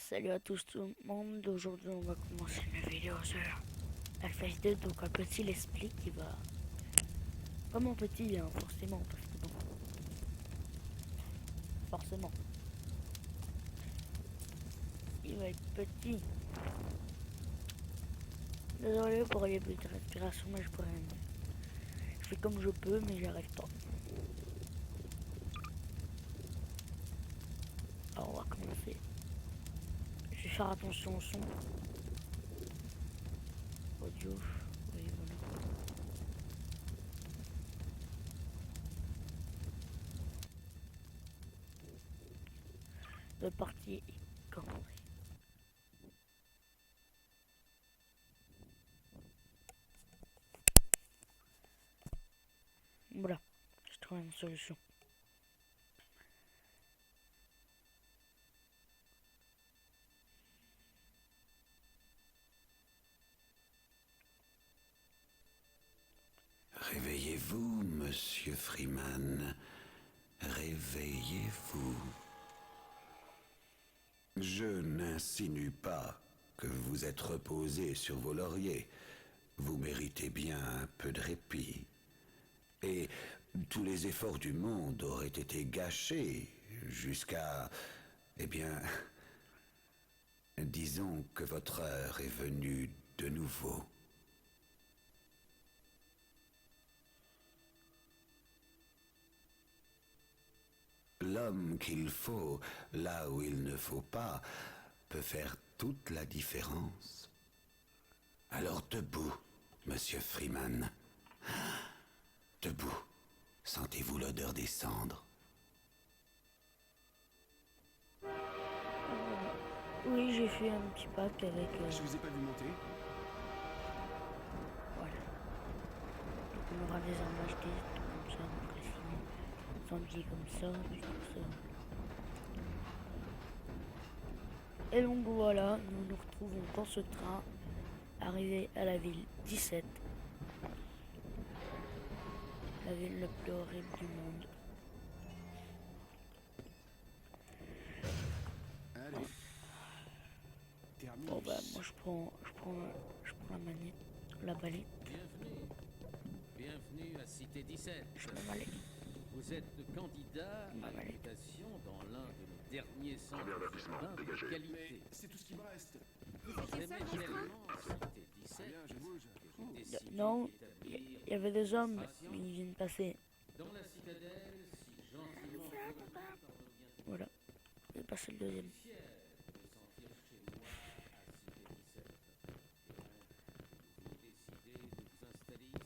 Salut à tous tout le monde, aujourd'hui on va commencer une vidéo sur FS2, donc un petit l'esprit qui va... Vraiment petit hein, forcément, parce que bon... Forcément. Il va être petit. Désolé pour les bruits de respiration, mais je pourrais... Je fais comme je peux, mais j'arrive pas. Alors on va commencer. Je vais faire attention au son. Audio. Oui, voilà. Le parti est commencé. Voilà, je trouve une solution. Réveillez-vous, monsieur Freeman. Réveillez-vous. Je n'insinue pas que vous êtes reposé sur vos lauriers. Vous méritez bien un peu de répit. Et tous les efforts du monde auraient été gâchés jusqu'à... Eh bien... Disons que votre heure est venue de nouveau. L'homme qu'il faut, là où il ne faut pas, peut faire toute la différence. Alors debout, monsieur Freeman. Debout. Sentez-vous l'odeur des cendres? Oui, j'ai fait un petit pack avec... Je vous ai pas vu monter. Voilà. Donc on aura des armes achetées, tout comme ça, donc les zombies comme ça, puis tout ça. Et donc voilà, nous nous retrouvons dans ce train, arrivé à la ville 17. La ville la plus horrible du monde. Allez. Terminus. Bon bah moi je prends la manette, la balai. Bienvenue à Cité 17. Je me balai. Vous êtes candidat Ma à balai. l'invitation dans l'un de nos derniers centres urbains de qualité. Mais c'est tout ce qui me reste. Vous aimez tellement Cité 17 Bien, je bouge. que j'ai décidé Non, d'établir il y avait des hommes, Patient. mais ils viennent passer. dans la citadelle si gentiment fournie par nos bienfaiteurs. Voilà, je vais passer le deuxième. Fier de sentir chez moi à Cité 17. Et vous décidez de vous installer ici.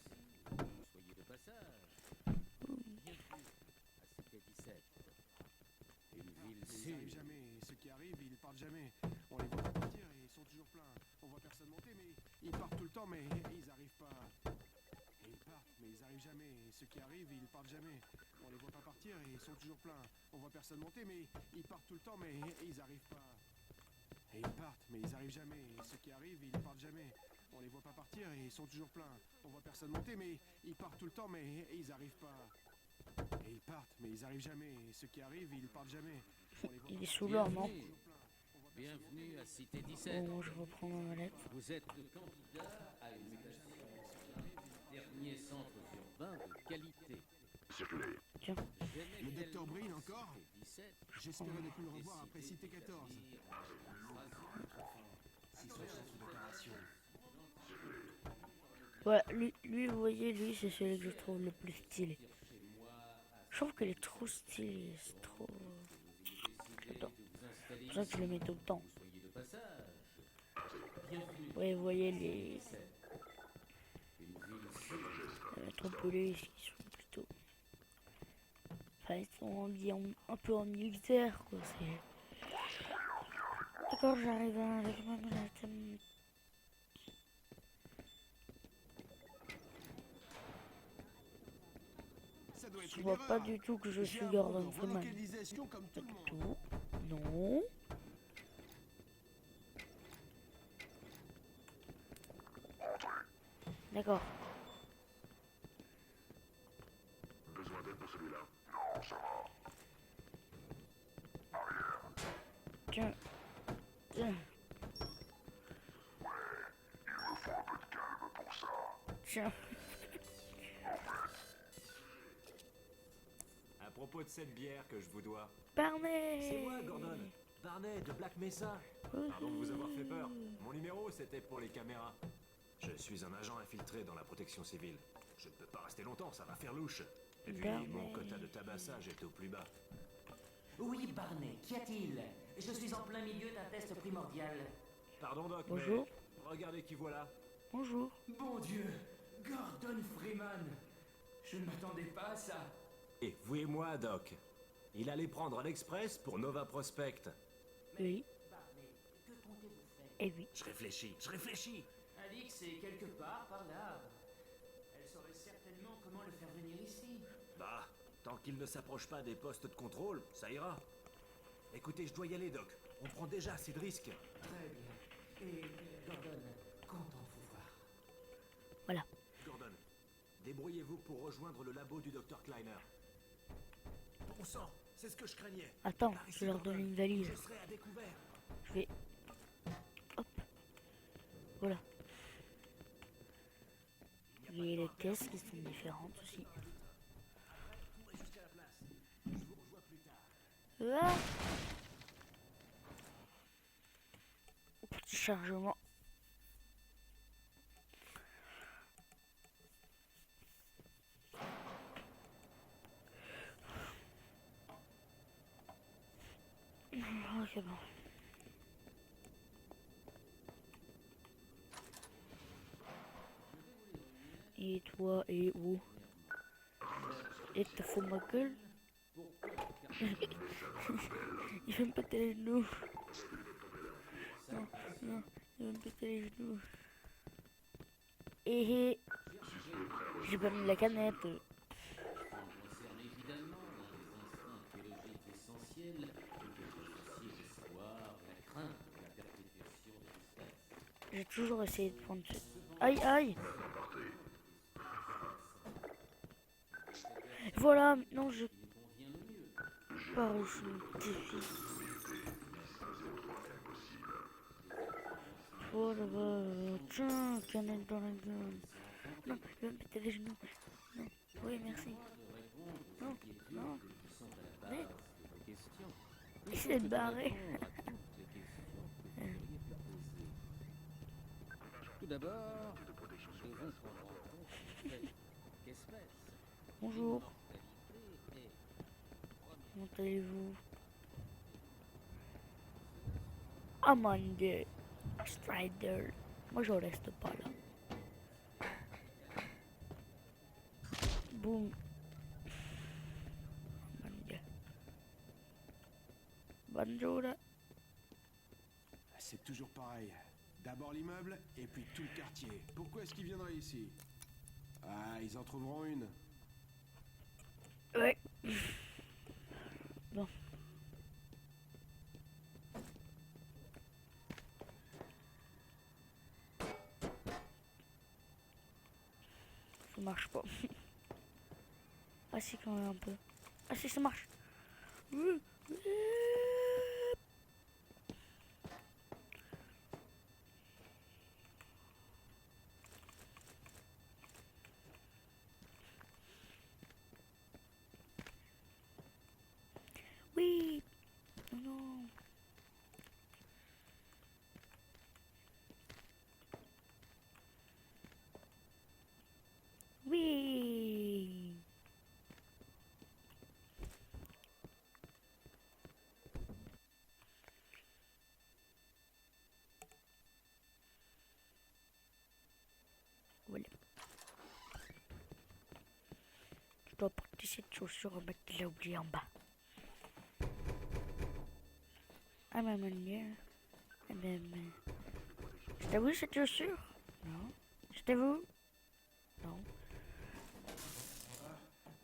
Soyez de passage. Bienvenue à Cité 17. Une ville Ils sûre. arrivent jamais. Et ceux qui arrivent, ils partent jamais. On les voit pas partir et ils sont toujours pleins. On voit personne monter, mais ils partent tout le temps, mais ils arrivent pas. Et ils partent, mais ils arrivent jamais. Et ceux qui arrivent, ils partent jamais. On les voit pas partir et ils sont toujours pleins. On voit personne monter, mais ils partent tout le temps, mais ils arrivent pas. Et ils partent, mais ils arrivent jamais. Et ceux qui arrivent, ils partent jamais. On les voit pas partir et ils sont toujours pleins. On voit personne monter, mais ils partent tout le temps, mais ils arrivent pas. Et ils partent, mais ils arrivent jamais. Et ceux qui arrivent, ils partent jamais. On les voit Il pas est partir. sous l'homme, non? Bienvenue à Cité 17. Bon, je reprends ma mallette. Vous êtes le candidat à une mutation dans l'un des derniers centres urbains de qualité. Tiens, J'aimais Le docteur tellement Breen encore? Cité 17. J'espérais ne plus le revoir après Cité 14. ouais, lui, vous voyez, lui, c'est celui que je trouve le plus stylé. Je trouve qu'il est trop stylé, c'est trop... J'adore. C'est pour ça que je le mets tout le temps. Ouais, vous voyez, les métropolis, ils sont plutôt... Enfin, ils sont habillés un peu en militaire, quoi, c'est... D'accord, j'arrive avec ma manette. Ça doit être Je une vois erreur. pas du tout que je suis J'ai un Gordon bon de Freeman. relocalisation comme Pas tout le du monde. tout. Non. D'accord. Besoin d'aide pour celui-là? Non, ça va. Arrière. Tiens. Tiens. Il me faut un peu de calme pour ça. Tiens. À propos de cette bière que je vous dois. Barney. C'est moi, Gordon. Barney de Black Mesa. Pardon de vous avoir fait peur. Mon numéro, c'était pour les caméras. Je suis un agent infiltré dans la protection civile. Je ne peux pas rester longtemps, ça va faire louche. Et puis, Barney. mon quota de tabassage est au plus bas. Oui, Barney, qu'y a-t-il? Je suis en plein milieu d'un test primordial. Pardon, Doc, Bonjour. mais regardez qui voilà. Bonjour. Bon Dieu, Gordon Freeman. Je ne m'attendais pas à ça. Et vous et moi, Doc. Il allait prendre un express pour Nova Prospect. Oui. Barney, que comptez-vous faire? Et oui. Je réfléchis. Alix est quelque part par là. Elle saurait certainement comment le faire venir ici. Bah, tant qu'il ne s'approche pas des postes de contrôle, ça ira. Écoutez, je dois y aller, Doc. On prend déjà assez de risques. Très bien. Et Gordon, content de vous voir. Voilà. Gordon, débrouillez-vous pour rejoindre le labo du Dr Kleiner. Bon sang, c'est ce que je craignais. Attends, Par je ici, vais leur Gordon, donner une valise. Je serai à découvert. Je vais... Hop. Voilà. Et les caisses qui sont différentes aussi. Courez jusqu'à la place. Je vous rejoins plus tard. Ah. Petit chargement. Ok, bon. Et toi, et où? Et te fous ma gueule? Il veut me péter les genoux. Non, non, il veut me péter les genoux. Et j'ai pas mis la canette. concerne évidemment l'un des instincts biologiques essentiels que vous associez l'espoir, la crainte et la perpétuation de l'espèce. J'ai toujours essayé de prendre ce... Aïe, aïe. Voilà, maintenant je parachute. Oh là bas, tiens, canette dans la gueule. Non, il va me péter les genoux. Non, oui, merci. Non, non. Mais, il s'est barré. Tout d'abord, nous devons prendre en compte chaque espèce. Bonjour, L'immortalité est comment allez-vous? Oh mon dieu, Strider. Moi je reste pas là. Boum. Oh mon dieu. Bonjour. C'est toujours pareil. D'abord l'immeuble, et puis tout le quartier. Pourquoi est-ce qu'ils viendraient ici? Ah, ils en trouveront une. Ouais. Bon. Ça marche pas. Ah si, quand même un peu. Ah si, ça marche. Oui. Oh non. Oui. Voilà. Je dois porter cette chaussure, mec, qu'il a oublié en bas. Ah, ma manière. Eh ben, je t'avoue cette chaussure? Non. Je t'avoue? Non.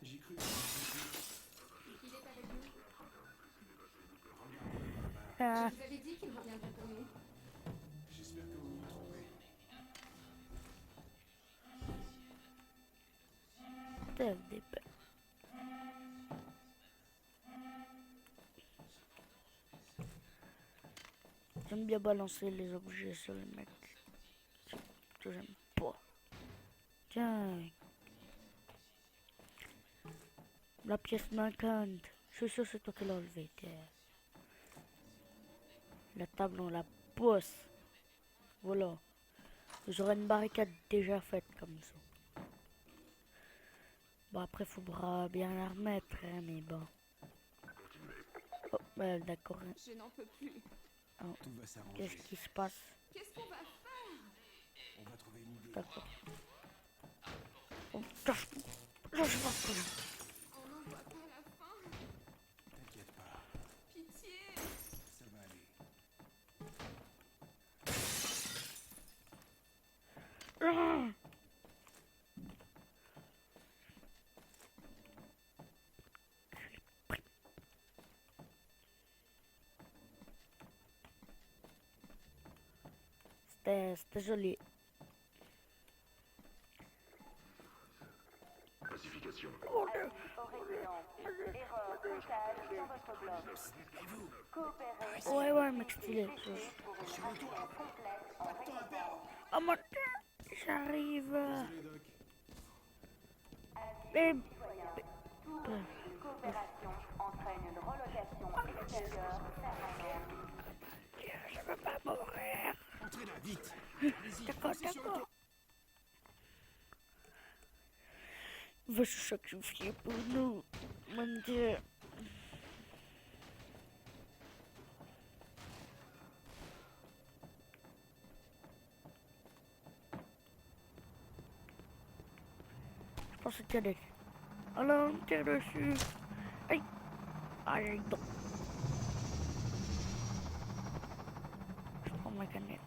J'y cru. Ah, Je vous avais dit qu'il reviendrait pour nous. J'espère que vous vous trompez. t'as des peurs. J'aime bien balancer les objets sur les mecs. Que j'aime pas. Tiens. La pièce manquante. Je suis sûr que c'est toi qui l'as enlevée. Tiens. La table, on la pose. Voilà. J'aurai une barricade déjà faite comme ça. Bon, après, faudra bien la remettre, hein, mais bon. Oh, bah, d'accord. Je n'en peux plus. Oh, Tout va s'arranger. qu'est-ce qui se passe? Qu'est-ce qu'on va faire? On va trouver une idée. D'accord. Oh, lâche pas. Lâche pas. On n'en voit pas la fin. T'inquiète pas, Pitié. ça va aller. Ah. C'était joli. Pacification. Au résident. Erreur locale dans votre bloc. Coopérez Ouais, mec, stylé. pour une ration complète en récompense. Oh mon dieu, j'arrive. Désolé, Doc. Et... Toute coopération entraîne une relocation extérieure permanente. Je veux pas mourir. Entrez là, vite. Allez-y, D'accord, foncez sur le d'accord. Va se sacrifier pour nous, mon dieu. Je pense que c'est dessus. Alors, on tire dessus. Aïe. Aïe, donc. Je prends ma canette.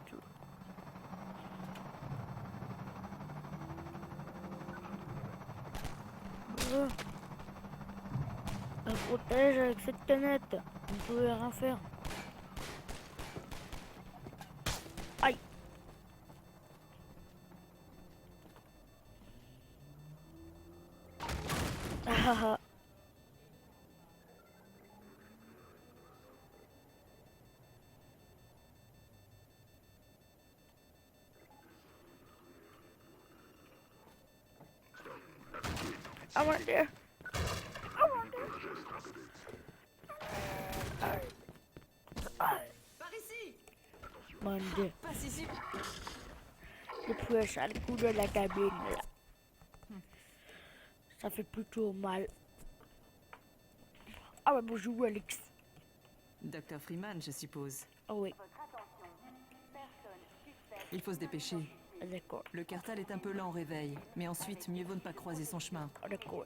La protège avec cette canette. Vous ne pouvez rien faire. Aïe. Ah ah. Ah mon dieu. Ah mon dieu. Par ici. Mon dieu. Passe ici. Depuis ça le coup de la cabine là. Ça fait plutôt mal. Ah ouais, bonjour Alex. Docteur Freeman, je suppose. Ah oui, Votre attention. Personne suspecte. Il faut se dépêcher. d'accord. Le cartel est un peu lent au réveil, mais ensuite, mieux vaut ne pas croiser son chemin. Ah, d'accord.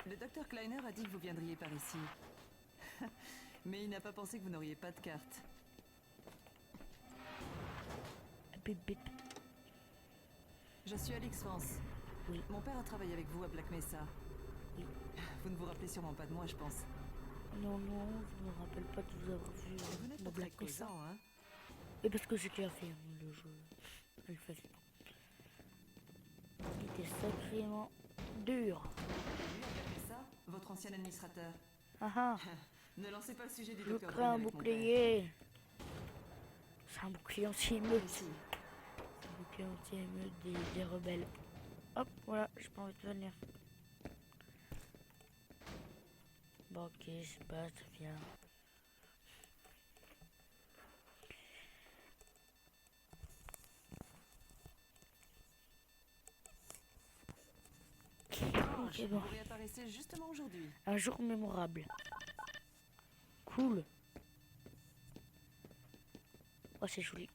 Le docteur Kleiner a dit que vous viendriez par ici. Mais il n'a pas pensé que vous n'auriez pas de carte. Bip bip. Je suis Alix Vance. Oui. Mon père a travaillé avec vous à Black Mesa. Oui. Vous ne vous rappelez sûrement pas de moi, je pense. Non, non, je me rappelle pas de vous avoir vu Vous n'êtes au pas très Black Mesa. causant, hein? Et parce que j'ai déjà fait le jeu. Je le faisais. Il était sacrément dur. Lui, à Black Mesa, votre ancien administrateur. Ah ah, Ne lancez pas le sujet du je docteur crée un avec mon père. bouclier. C'est un bouclier anti-émeute. C'est un bouclier anti-émeute des rebelles. Hop, voilà, j'ai pas envie de venir. Bon, ok, c'est pas, ça vient. Ok, bon. Vous réapparaissez justement aujourd'hui. Un jour mémorable. Cool. Oh, c'est joli.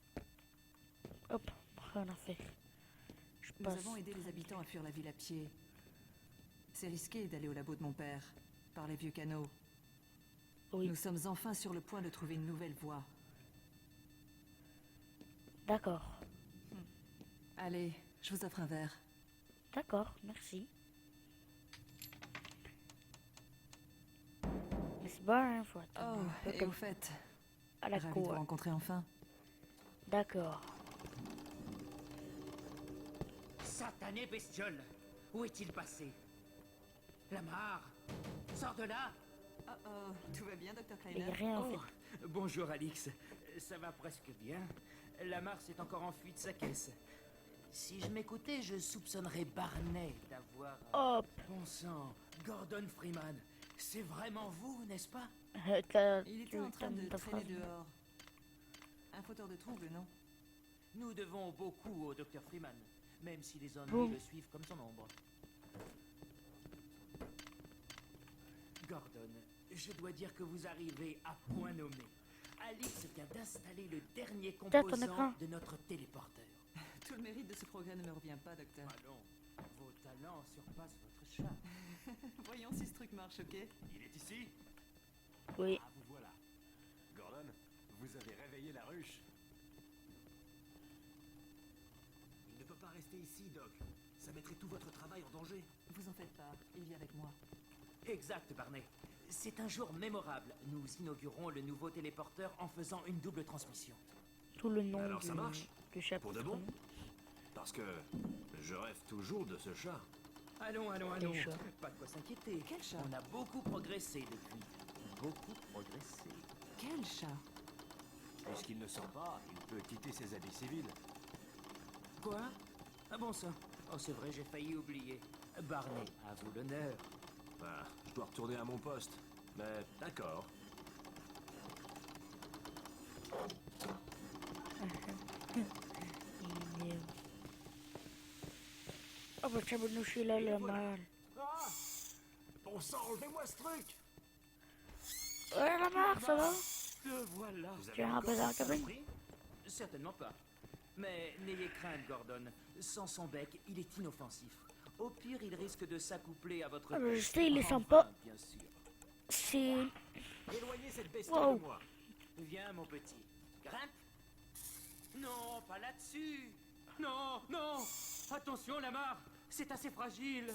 Hop, rien à faire. Je Nous passe. avons aidé les habitants à fuir la ville à pied. C'est risqué d'aller au labo de mon père, par les vieux canaux. Oui, Nous sommes enfin sur le point de trouver une nouvelle voie. d'accord. Allez, je vous offre un verre. D'accord, merci. Mais c'est bon, hein, faut attendre Oh, un peu et comme au fait, à la ravi de vous cour. rencontrer enfin. D'accord. Satané bestiole. Où est-il passé? Lamar. Sors de là. Oh, tout va bien, Dr. Il n'y Kleiner? a rien en fait. Oh, bonjour Alix. Ça va presque bien. La Mars est encore enfuie de sa caisse. Si je m'écoutais, je soupçonnerais Barney d'avoir... Hop. Bon sang, Gordon Freeman. C'est vraiment vous, n'est-ce pas? Il était en train de traîner dehors. Un fauteur de trouble, non? Nous devons beaucoup au Dr. Freeman, même si les ennuis Bon. le suivent comme son ombre. Gordon, je dois dire que vous arrivez à point nommé. Alix vient d'installer le dernier T'as ton composant écran. de notre téléporteur. Tout le mérite de ce progrès ne me revient pas, docteur. Allons, vos talents surpassent votre chat. Voyons si ce truc marche, ok? Il est ici? Oui. Ah, vous voilà. Gordon, vous avez réveillé la ruche. Il ne peut pas rester ici, Doc. Ça mettrait tout votre travail en danger. Vous en faites pas, il vient avec moi. Exact, Barney. C'est un jour mémorable. Nous inaugurons le nouveau téléporteur en faisant une double transmission. Tout le nom Alors, ça marche? du chapitre. Pour de bon? Parce que je rêve toujours de ce chat. Allons. Quel chat? Pas de quoi s'inquiéter. Quel chat? On a beaucoup progressé depuis. Beaucoup progressé. Quel chat? Puisqu'il ne sort pas, il peut quitter ses habits civils. Quoi? Ah bon ça? Oh c'est vrai, j'ai failli oublier. Barney, à vous l'honneur. Ah, je dois retourner à mon poste. Mais d'accord. Oh bah Chabonouchi là, le mal. Ah! Bon sang, enlevez-moi ce truc! Ouais, la marre, ça va? Le voilà. Tu as un peu dans la cabine? Certainement pas. Mais n'ayez crainte, Gordon. Sans son bec, il est inoffensif. Au pire, il risque de s'accoupler à votre... Ah bah, je sais, il est Enfin, sympa. bien sûr. C'est... Éloignez cette bestie Wow. de moi! Viens, mon petit. Grimpe. Non, pas là-dessus. Non. Attention, Lamar. C'est assez fragile.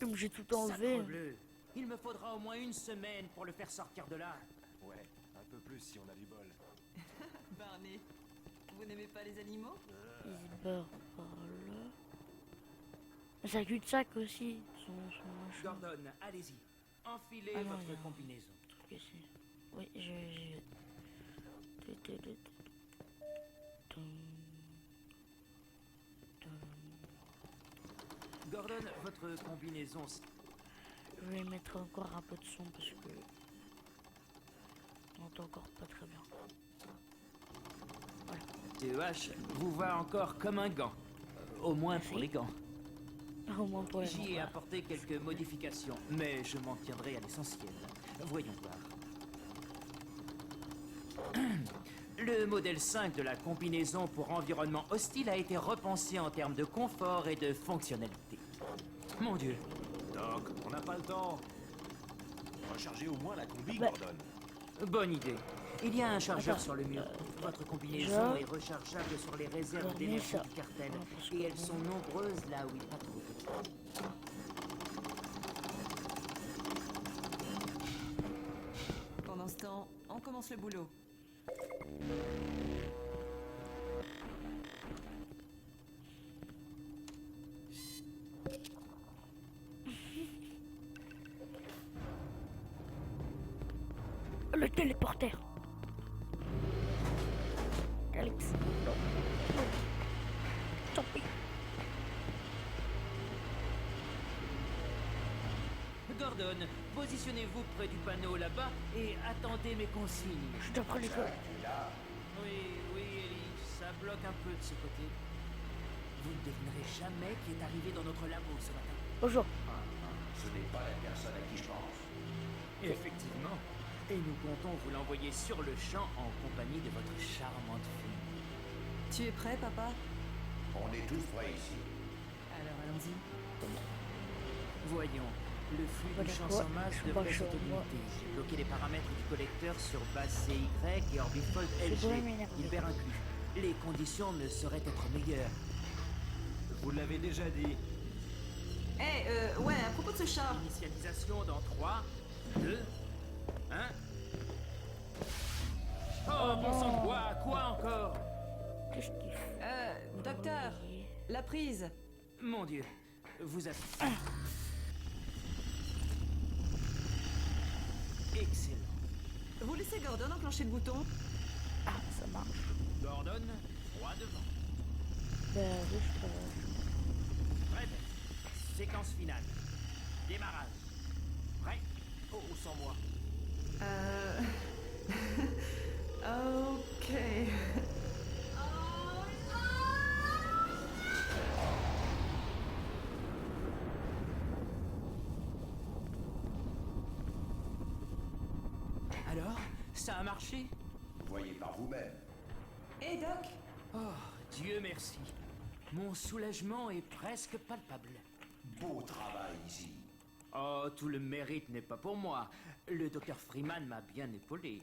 Comme j'ai tout enlevé. Sacrebleu. Il me faudra au moins une semaine pour le faire sortir de là. Ouais, un peu plus si on a du bol. Barney, vous n'aimez pas les animaux? Il se barre par là. C'est un cul-de-sac aussi. Son machin. Gordon, allez-y. Enfilez Ah non, votre il y a un combinaison. truc ici. Oui, je vais... Gordon, votre combinaison... Je vais mettre encore un peu de son parce que... On entend encore pas très bien. TEH vous va encore comme un gant. Au moins pour les gants. Au moins pour les J'y ai gens. apporté quelques modifications, mais je m'en tiendrai à l'essentiel. Voyons voir. Le modèle 5 de la combinaison pour environnement hostile a été repensé en termes de confort et de fonctionnalité. Mon Dieu. Doc, on n'a pas le temps. Rechargez au moins la combi, Bah. Gordon. Bonne idée. Il y a un chargeur Attends, sur le mur. Votre combinaison ça. est rechargeable sur les réserves Regarde d'énergie ça. du cartel. Ouais, parce que Et elles bon. sont nombreuses là où il patrouille. Pendant ce temps, on commence le boulot. Le téléporteur. Alex. Non. Non. Tant pis. Gordon, positionnez-vous près du panneau là-bas et attendez mes consignes. Je te prends les choses. Oui, Ellie, ça bloque un peu de ce côté. Vous ne devinerez jamais qui est arrivé dans notre labo ce matin. Bonjour. Ce n'est pas la personne à qui je pense. Effectivement. Et nous comptons vous l'envoyer sur le champ en compagnie de votre charmante fille. Tu es prêt, papa? On est tous prêts ici. Alors allons-y. Voyons. Le flux Voilà du champ quoi, sans masse je devrait marche s'être sur moi. limité. J'ai bloqué les paramètres du collecteur sur base CY et orbifold C'est LG. vraiment énervé. Hilbert inclus. Les conditions ne sauraient être meilleures. Vous l'avez déjà dit. Ouais, à propos de ce chat. Initialisation dans 3, 2, 1. Oh, bon sang de bois, quoi encore? Qu'est-ce qu'il fait? Docteur, la prise. Mon Dieu, vous avez... Excellent. Vous laissez Gordon enclencher le bouton? Ah, ça marche. Gordon, droit devant. Ben oui, je peux... Fred, séquence finale. Démarrage. Prêt? Oh, sans moi. Ok. Alors, ça a marché? Voyez par vous-même. Hé, Doc! Oh, Dieu merci. Mon soulagement est presque palpable. Beau travail ici. Oh, tout le mérite n'est pas pour moi. Le docteur Freeman m'a bien épaulé.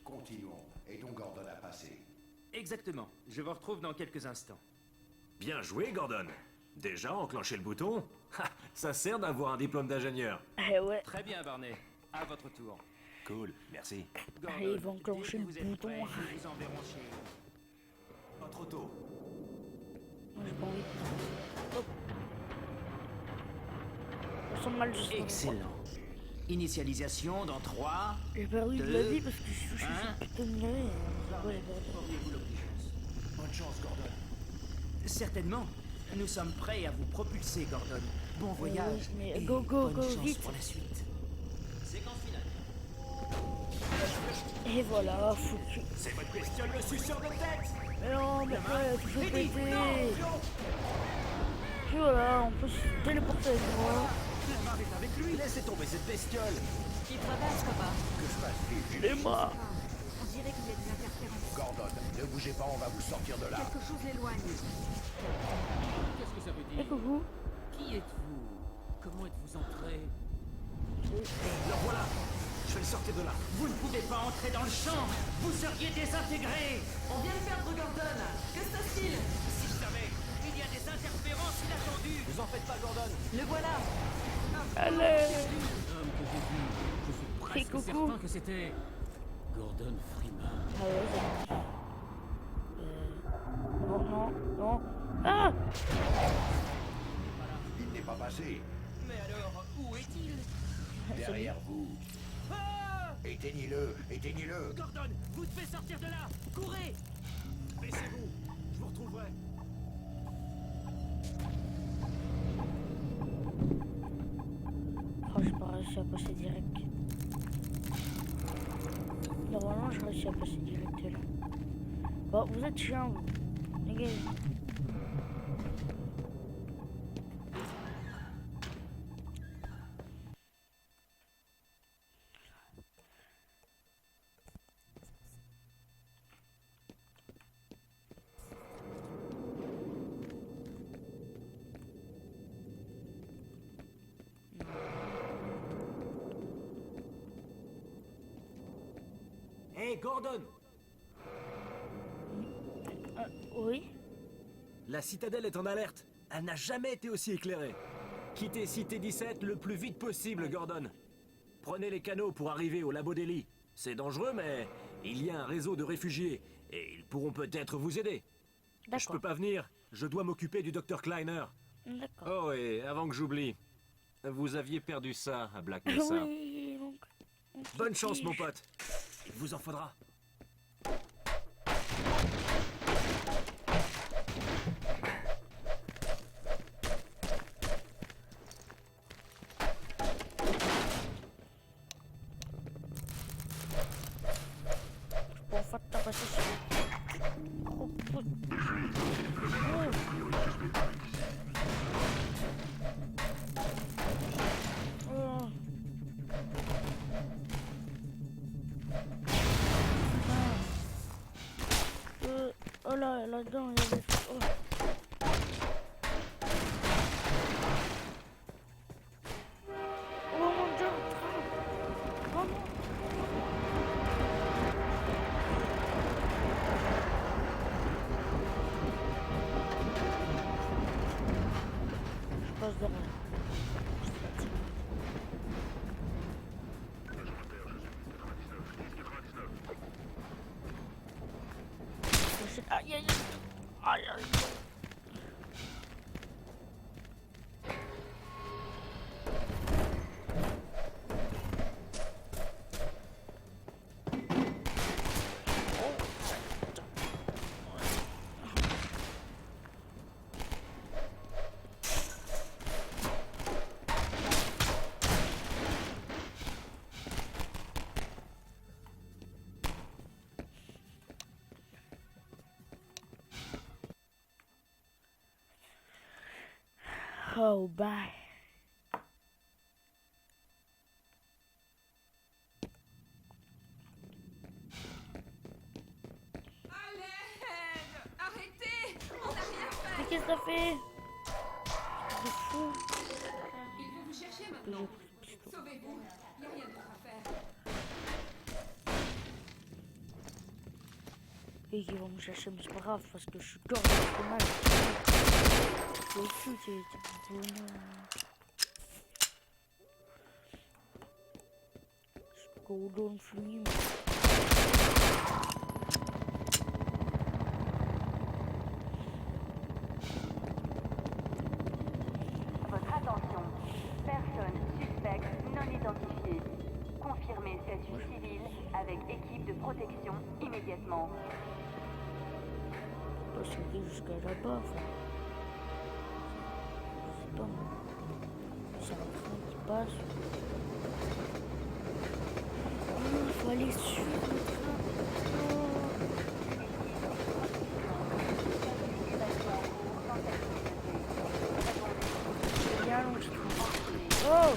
Continuons. Et donc Gordon a passé. Exactement. Je vous retrouve dans quelques instants. Bien joué, Gordon. Déjà enclenché le bouton? Ha, ça sert d'avoir un diplôme d'ingénieur. Eh ouais. Très bien, Barney. À votre tour. Cool, merci. Gordon, Allez, ils vont enclencher dès le que vous êtes bouton. prêts, nous vous enverrons chez... Pas trop tôt. Moi, j'ai pas envie. Hop. On sent mal juste. Excellent. Initialisation dans 3... J'ai perdu de la vie parce que je suis touché Hein? cette putain de grille. Ouais, Auriez-vous l'obligeance? Bonne chance, Gordon. Certainement. Nous sommes prêts à vous propulser, Gordon. Bon voyage. mais et go, go, bonne go, chance vite. pour la suite. Séquence finale. Et voilà, foutu. C'est votre bestiole le suceur de tête. Mais non, mais frère, tu fais péter. Puis voilà, on peut se téléporter avec moi. La marre est avec lui. Laissez tomber cette bestiole. Il traverse, papa. Que se passe-t-il? Et moi. On dirait qu'il y a des interférences. Gordon, ne bougez pas, on va vous sortir de là. Quelque chose l'éloigne. Qu'est-ce que ça veut Et dire? coucou. Qui êtes-vous? Comment êtes-vous entré? Le voilà. Je vais le sortir de là. Vous ne pouvez pas entrer dans le champ. Vous seriez désintégré. On vient de perdre Gordon. Que se passe-t-il? Si je savais, il y a des interférences inattendues. Vous en faites pas, Gordon. Le voilà. Allez. L'homme que j'ai vu, je suis presque coucou. certain que c'était Gordon Freeman. Ah ouais, ça marche. Non, non, non. Ah. Il n'est pas passé. Mais alors, où est-il? Derrière vous. Ah! Éteignez-le, éteignez-le. Gordon, vous devez sortir de là. Courez. Baissez-vous. Je vous retrouverai. Oh, j'ai pas réussi à passer direct. Normalement, j'ai réussi à passer direct là. Bon, vous êtes chiant, vous. Dégagez. Hé, Gordon. Oui. La citadelle est en alerte. Elle n'a jamais été aussi éclairée. Quittez Cité 17 le plus vite possible, Gordon. Prenez les canaux pour arriver au labo d'Eli. C'est dangereux, mais il y a un réseau de réfugiés et ils pourront peut-être vous aider. Je D'accord. peux pas venir. Je dois m'occuper du docteur Kleiner. D'accord. Oh, et avant que j'oublie, vous aviez perdu ça à Black Mesa. Oui, donc. Bonne chance, mon pote. Il vous en faudra. Bon, en fait, t'as passé sur. Oh, putain. Oh. Oh là, là-dedans, il y a des... Oh. Oh mon dieu, oh non. Je passe de rien. Aïe aïe aïe aïe aïe. Oh, bye. Arrêtez! On n'a rien fait! Mais qu'est-ce que ça fait? C'est fou. Il faut vous chercher maintenant. Sauvez-vous. Il n'y a rien d'autre à faire. Et ils vont me chercher, mais c'est pas grave parce que je suis corps de mal. Je suis fou, c'est bonheur. Je go down free. Votre attention. Personne suspecte non identifiée. Confirmez statut civil avec équipe de protection immédiatement. Pas sauter jusqu'à là-bas, enfin. Je sais pas moi. C'est un train qui passe. Oh, il faut aller sur le train. C'est bien long, je trouve. Oh!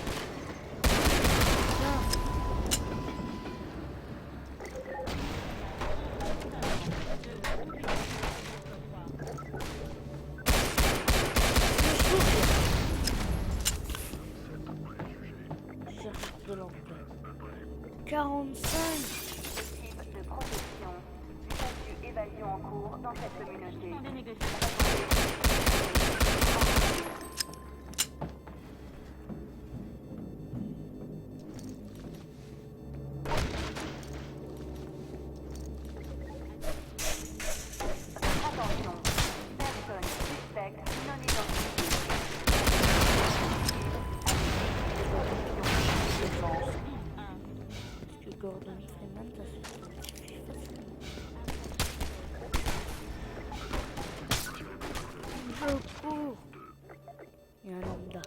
Tiens. Je cherche de l'emploi. 45. Équipe de protection. Statut évasion en cours dans cette communauté. Attention. Personne suspecte non identifiée. Parce que Gordon Freeman, ça se fait facilement. Je cours. Il y a un lambda.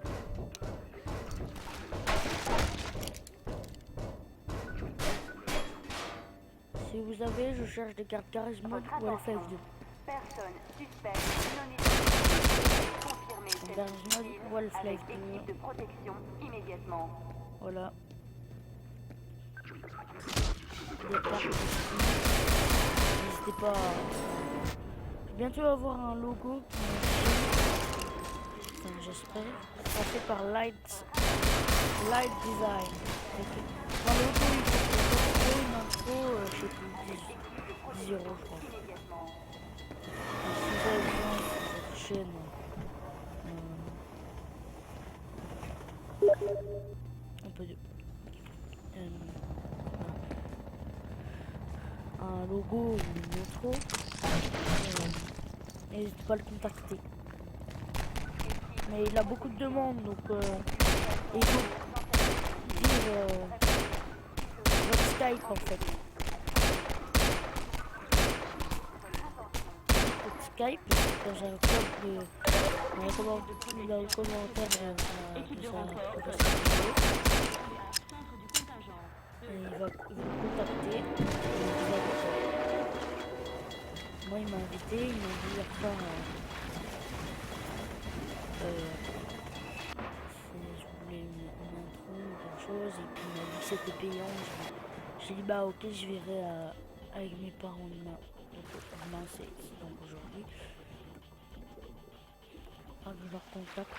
Si vous avez, je cherche des cartes charisme ou LFF2. Personne suspecte non identifiée. Confirmez Charisme statut ou civil avec LFF2. équipe de protection immédiatement. Voilà. Des cartes aussi. N'hésitez pas à... Je vais bientôt avoir un logo. Enfin, j'espère. C'est fait par Light Design. Dans le logo, il faut une intro, je sais plus, 10 euros, je crois. Et si vous avez besoin sur cette chaîne, un peu de... un logo ou une intro, n'hésitez pas à le contacter. Mais il a beaucoup de demandes, donc il faut dire votre Skype en fait. Votre Skype, quand j'ai un code dans les commentaires de sa vidéo. Et il va vous contacter. Moi il m'a invité, il m'a dit hier soir si je voulais une intro ou quelque chose, et puis il m'a dit que c'était payant. J'ai dit bah ok, je verrai avec mes parents demain. Donc demain c'est donc aujourd'hui. Ah, je leur contacte.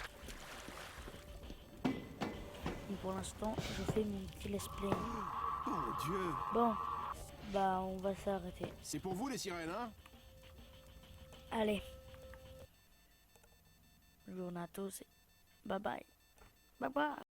Mais pour l'instant je fais mon petit let's play. Oh mon Dieu! Bon, bah on va s'arrêter. C'est pour vous les sirènes, hein? Allez. Bonjour à tous. Bye bye. Bye bye.